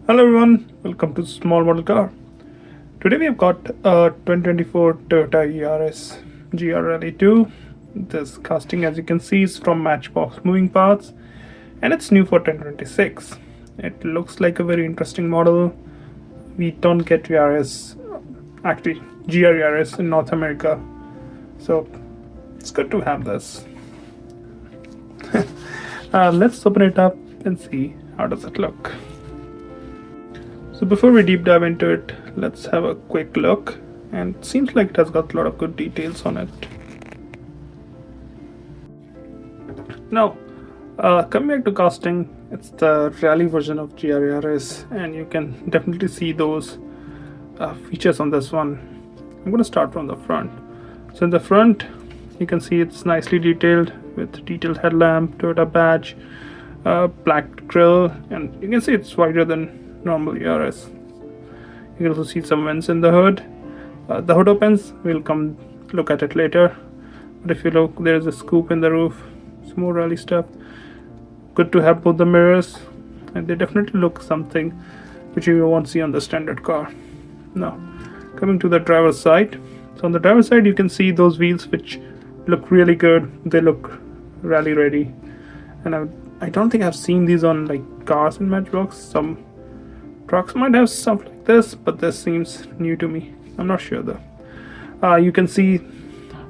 Hello everyone, welcome to Small Model Car. Today we have got a 2024 Toyota Yaris GR Rally2. This casting, as you can see, is from Matchbox Moving Parts and it's new for 2026. It looks like a very interesting model. We don't get Yaris, actually GR Yaris in North America, so it's good to have this. Let's open it up and see how does it look. So before we deep dive into it, let's have a quick look, and it seems like it has got a lot of good details on it. Now, coming back to casting, it's the rally version of GR Yaris, and you can definitely see those features on this one. I'm going to start from the front. So in the front, you can see it's nicely detailed with detailed headlamp, Toyota badge, black grille, and you can see it's wider than normal Yaris. You can also see some vents in the hood. The hood opens, we'll come look at it later, but if you look, there's a scoop in the roof, some more rally stuff. Good to have both the mirrors, and they definitely look something which you won't see on the standard car. Now, coming to the driver's side. So on the driver's side, you can see those wheels which look really good. They look rally ready, and I don't think I've seen these on like cars in Matchbox. Some trucks might have stuff like this, but this seems new to me. I'm not sure though. You can see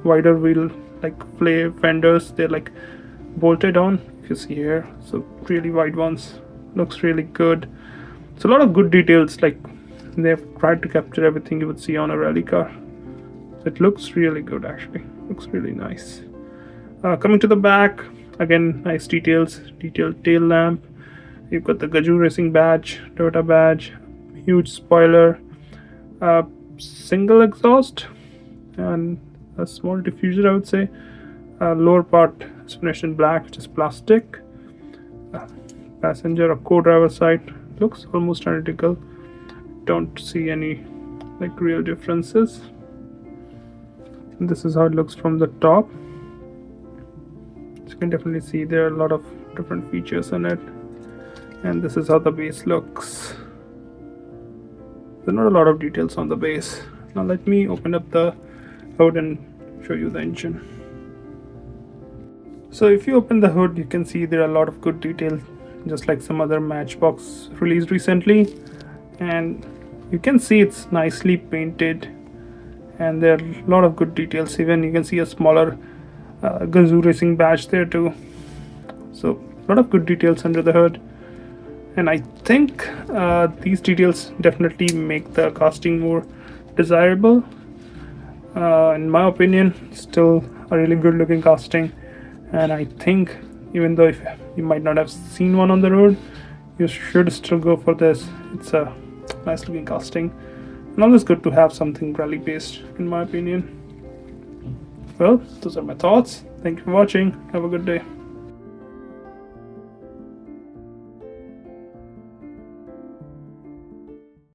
wider wheel like flare fenders. They're like bolted on, if you see here. So really wide ones. Looks really good. So a lot of good details. Like they've tried to capture everything you would see on a rally car. So it looks really good actually. Looks really nice. Coming to the back, again nice details. Detailed tail lamp. You've got the Gazoo Racing badge, Toyota badge, huge spoiler, single exhaust, and a small diffuser, I would say. Lower part is finished in black, which is plastic. Passenger or co-driver side looks almost identical. Don't see any like real differences. And this is how it looks from the top. So you can definitely see there are a lot of different features in it. And this is how the base looks. There's not a lot of details on the base. Now let me open up the hood and show you the engine. So if you open the hood, you can see there are a lot of good details, just like some other Matchbox released recently. And you can see it's nicely painted, and there are a lot of good details. Even you can see a smaller Gazoo Racing badge there too. So a lot of good details under the hood. And I think these details definitely make the casting more desirable. In my opinion, still a really good looking casting. And I think even though if you might not have seen one on the road, you should still go for this. It's a nice looking casting. And always good to have something rally based, in my opinion. Well, those are my thoughts. Thank you for watching. Have a good day.